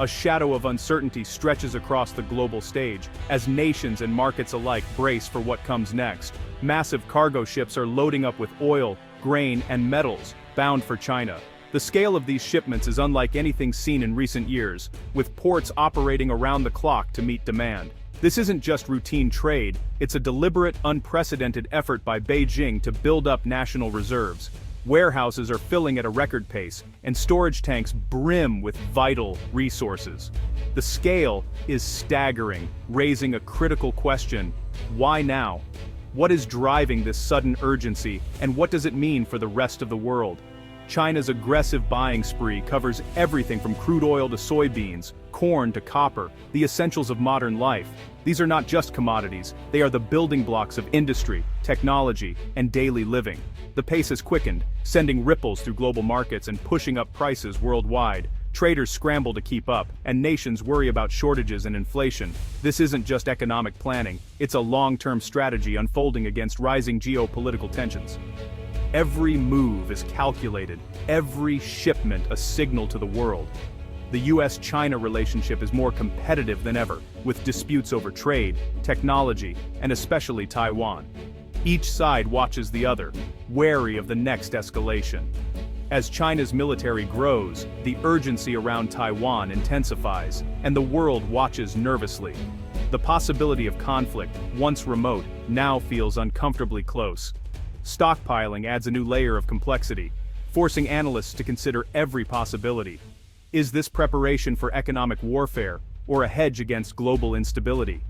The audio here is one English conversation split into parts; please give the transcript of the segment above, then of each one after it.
A shadow of uncertainty stretches across the global stage, as nations and markets alike brace for what comes next. Massive cargo ships are loading up with oil, grain, and metals, bound for China. The scale of these shipments is unlike anything seen in recent years, with ports operating around the clock to meet demand. This isn't just routine trade, it's a deliberate, unprecedented effort by Beijing to build up national reserves. Warehouses are filling at a record pace, and storage tanks brim with vital resources. The scale is staggering, raising a critical question: why now? What is driving this sudden urgency, and what does it mean for the rest of the world? China's aggressive buying spree covers everything from crude oil to soybeans, corn to copper, the essentials of modern life. These are not just commodities, they are the building blocks of industry, technology, and daily living. The pace has quickened, sending ripples through global markets and pushing up prices worldwide. Traders scramble to keep up, and nations worry about shortages and inflation. This isn't just economic planning, it's a long-term strategy unfolding against rising geopolitical tensions. Every move is calculated, every shipment a signal to the world. The US-China relationship is more competitive than ever, with disputes over trade, technology, and especially Taiwan. Each side watches the other, wary of the next escalation. As China's military grows, the urgency around Taiwan intensifies, and the world watches nervously. The possibility of conflict, once remote, now feels uncomfortably close. Stockpiling adds a new layer of complexity, forcing analysts to consider every possibility. Is this preparation for economic warfare, or a hedge against global instability?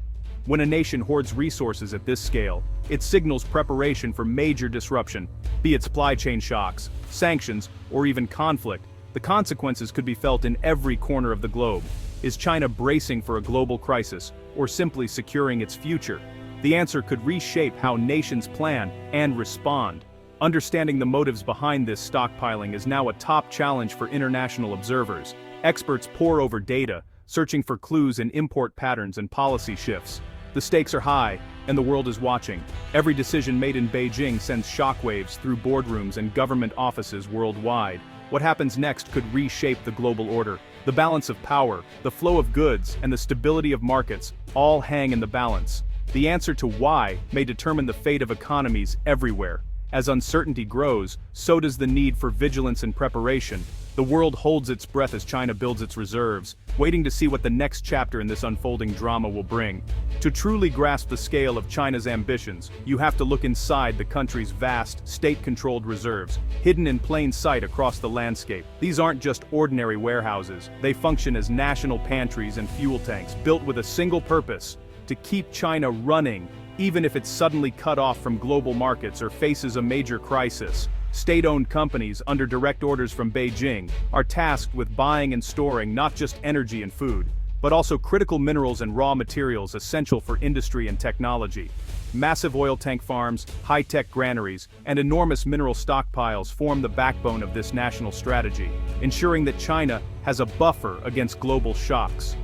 When a nation hoards resources at this scale, it signals preparation for major disruption, be it supply chain shocks, sanctions, or even conflict. The consequences could be felt in every corner of the globe. Is China bracing for a global crisis, or simply securing its future? The answer could reshape how nations plan and respond. Understanding the motives behind this stockpiling is now a top challenge for international observers. Experts pore over data, searching for clues in import patterns and policy shifts. The stakes are high, and the world is watching. Every decision made in Beijing sends shockwaves through boardrooms and government offices worldwide. What happens next could reshape the global order. The balance of power, the flow of goods, and the stability of markets all hang in the balance. The answer to why may determine the fate of economies everywhere. As uncertainty grows, so does the need for vigilance and preparation. The world holds its breath as China builds its reserves, waiting to see what the next chapter in this unfolding drama will bring. To truly grasp the scale of China's ambitions, you have to look inside the country's vast, state-controlled reserves, hidden in plain sight across the landscape. These aren't just ordinary warehouses, they function as national pantries and fuel tanks, built with a single purpose: to keep China running, even if it's suddenly cut off from global markets or faces a major crisis. State-owned companies, under direct orders from Beijing, are tasked with buying and storing not just energy and food, but also critical minerals and raw materials essential for industry and technology. Massive oil tank farms, high-tech granaries, and enormous mineral stockpiles form the backbone of this national strategy, ensuring that China has a buffer against global shocks.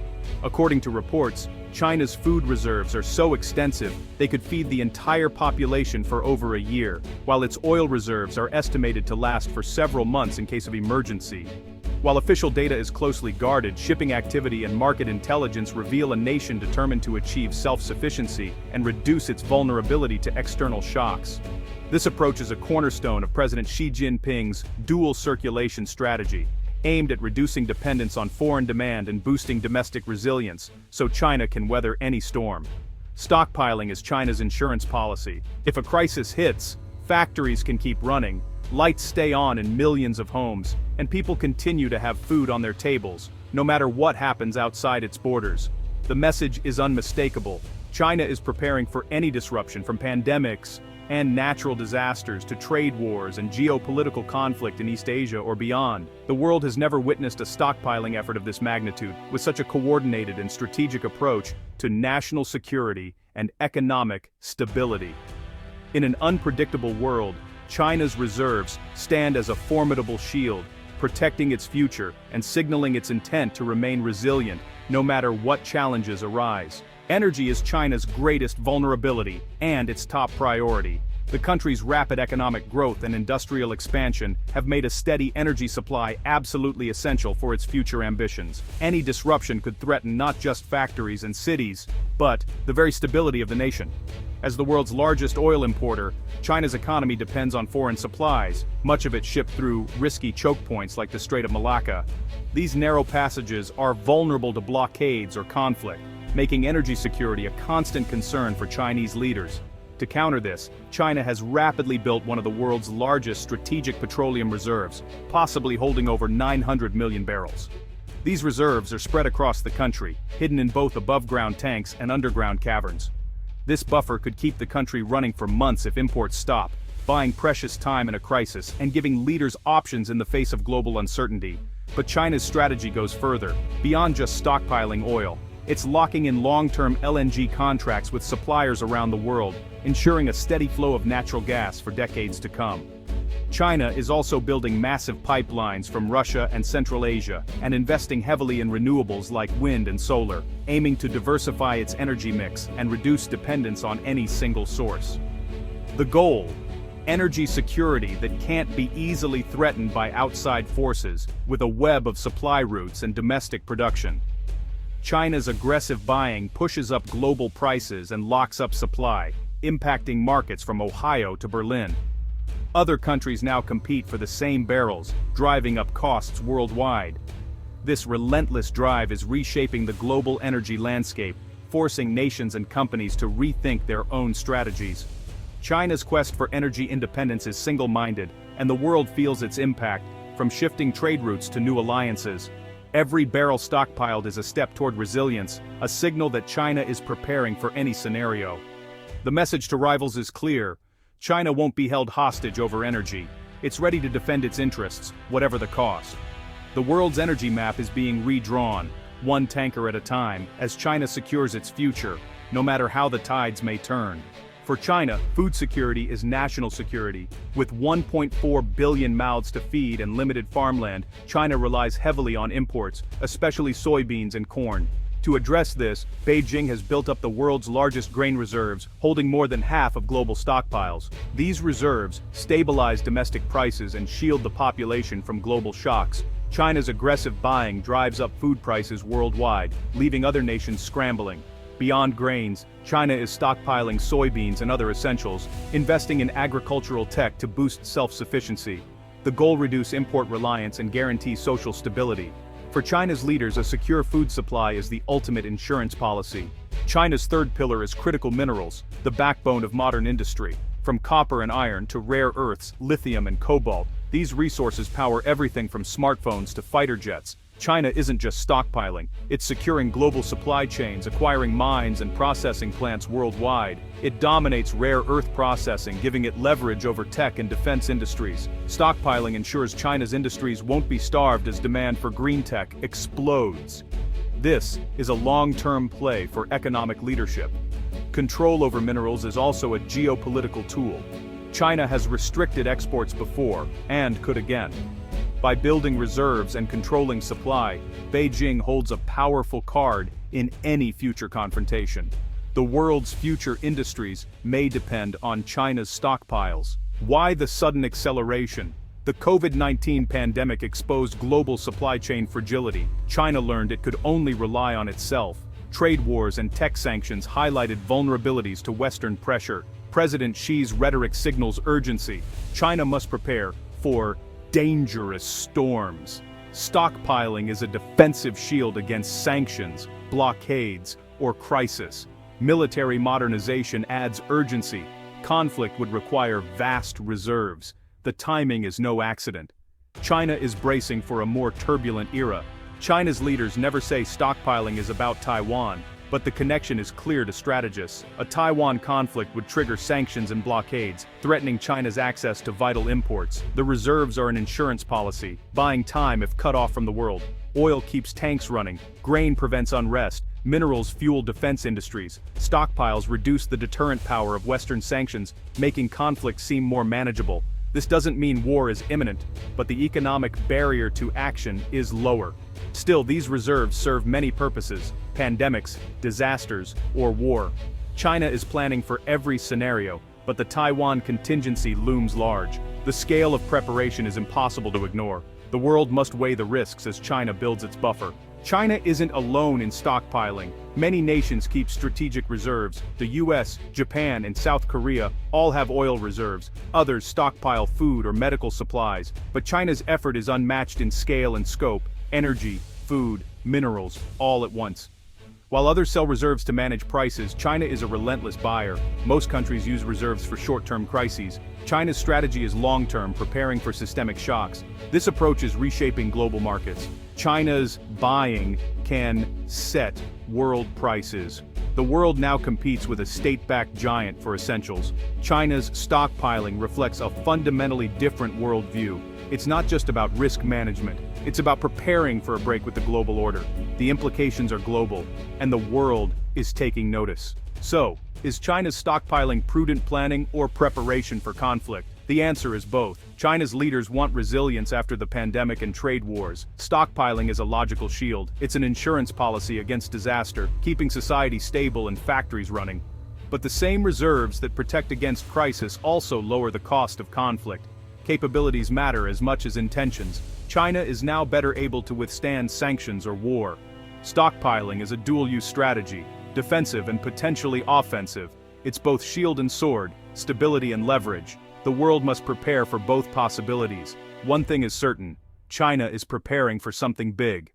According to reports, China's food reserves are so extensive they could feed the entire population for over a year, while its oil reserves are estimated to last for several months in case of emergency. While official data is closely guarded, shipping activity and market intelligence reveal a nation determined to achieve self-sufficiency and reduce its vulnerability to external shocks. This approach is a cornerstone of President Xi Jinping's dual circulation strategy, aimed at reducing dependence on foreign demand and boosting domestic resilience, so China can weather any storm. Stockpiling is China's insurance policy. If a crisis hits, factories can keep running, lights stay on in millions of homes, and people continue to have food on their tables, no matter what happens outside its borders. The message is unmistakable. China is preparing for any disruption, from pandemics and natural disasters to trade wars and geopolitical conflict in East Asia or beyond. The world has never witnessed a stockpiling effort of this magnitude, with such a coordinated and strategic approach to national security and economic stability. In an unpredictable world, China's reserves stand as a formidable shield, protecting its future and signaling its intent to remain resilient no matter what challenges arise. Energy is China's greatest vulnerability and its top priority. The country's rapid economic growth and industrial expansion have made a steady energy supply absolutely essential for its future ambitions. Any disruption could threaten not just factories and cities, but the very stability of the nation. As the world's largest oil importer, China's economy depends on foreign supplies, much of it shipped through risky choke points like the Strait of Malacca. These narrow passages are vulnerable to blockades or conflict, making energy security a constant concern for Chinese leaders. To counter this, China has rapidly built one of the world's largest strategic petroleum reserves, possibly holding over 900 million barrels. These reserves are spread across the country, hidden in both above-ground tanks and underground caverns. This buffer could keep the country running for months if imports stop, buying precious time in a crisis and giving leaders options in the face of global uncertainty. But China's strategy goes further, beyond just stockpiling oil. It's locking in long-term LNG contracts with suppliers around the world, ensuring a steady flow of natural gas for decades to come. China is also building massive pipelines from Russia and Central Asia and investing heavily in renewables like wind and solar, aiming to diversify its energy mix and reduce dependence on any single source. The goal: energy security that can't be easily threatened by outside forces, with a web of supply routes and domestic production. China's aggressive buying pushes up global prices and locks up supply, impacting markets from Ohio to Berlin. Other countries now compete for the same barrels, driving up costs worldwide. This relentless drive is reshaping the global energy landscape, forcing nations and companies to rethink their own strategies. China's quest for energy independence is single-minded, and the world feels its impact, from shifting trade routes to new alliances. Every barrel stockpiled is a step toward resilience, a signal that China is preparing for any scenario. The message to rivals is clear: China won't be held hostage over energy. It's ready to defend its interests, whatever the cost. The world's energy map is being redrawn, one tanker at a time, as China secures its future, no matter how the tides may turn. For China, food security is national security. With 1.4 billion mouths to feed and limited farmland, China relies heavily on imports, especially soybeans and corn. To address this, Beijing has built up the world's largest grain reserves, holding more than half of global stockpiles. These reserves stabilize domestic prices and shield the population from global shocks. China's aggressive buying drives up food prices worldwide, leaving other nations scrambling. Beyond grains, China is stockpiling soybeans and other essentials, investing in agricultural tech to boost self-sufficiency. The goal: reduce import reliance and guarantee social stability. For China's leaders, a secure food supply is the ultimate insurance policy. China's third pillar is critical minerals, the backbone of modern industry. From copper and iron to rare earths, lithium and cobalt, these resources power everything from smartphones to fighter jets. China isn't just stockpiling, it's securing global supply chains, acquiring mines and processing plants worldwide. It dominates rare earth processing, giving it leverage over tech and defense industries. Stockpiling ensures China's industries won't be starved as demand for green tech explodes. This is a long-term play for economic leadership. Control over minerals is also a geopolitical tool. China has restricted exports before, and could again. By building reserves and controlling supply, Beijing holds a powerful card in any future confrontation. The world's future industries may depend on China's stockpiles. Why the sudden acceleration? The COVID-19 pandemic exposed global supply chain fragility. China learned it could only rely on itself. Trade wars and tech sanctions highlighted vulnerabilities to Western pressure. President Xi's rhetoric signals urgency. China must prepare for dangerous storms. Stockpiling is a defensive shield against sanctions, blockades, or crisis. Military modernization adds urgency. Conflict would require vast reserves. The timing is no accident. China is bracing for a more turbulent era. China's leaders never say stockpiling is about Taiwan, but the connection is clear to strategists. A Taiwan conflict would trigger sanctions and blockades, threatening China's access to vital imports. The reserves are an insurance policy, buying time if cut off from the world. Oil keeps tanks running, grain prevents unrest, minerals fuel defense industries. Stockpiles reduce the deterrent power of Western sanctions, making conflict seem more manageable. This doesn't mean war is imminent, but the economic barrier to action is lower. Still, these reserves serve many purposes: pandemics, disasters, or war. China is planning for every scenario, but the Taiwan contingency looms large. The scale of preparation is impossible to ignore. The world must weigh the risks as China builds its buffer. China isn't alone in stockpiling. Many nations keep strategic reserves. The US, Japan, and South Korea all have oil reserves. Others stockpile food or medical supplies. But China's effort is unmatched in scale and scope: energy, food, minerals, all at once. While others sell reserves to manage prices, China is a relentless buyer. Most countries use reserves for short-term crises. China's strategy is long-term, preparing for systemic shocks. This approach is reshaping global markets. China's buying can set world prices. The world now competes with a state-backed giant for essentials. China's stockpiling reflects a fundamentally different worldview. It's not just about risk management. It's about preparing for a break with the global order. The implications are global, and the world is taking notice. So, is China's stockpiling prudent planning or preparation for conflict? The answer is both. China's leaders want resilience after the pandemic and trade wars. Stockpiling is a logical shield. It's an insurance policy against disaster, keeping society stable and factories running. But the same reserves that protect against crisis also lower the cost of conflict. Capabilities matter as much as intentions. China is now better able to withstand sanctions or war. Stockpiling is a dual-use strategy, defensive and potentially offensive. It's both shield and sword, stability and leverage. The world must prepare for both possibilities. One thing is certain: China is preparing for something big.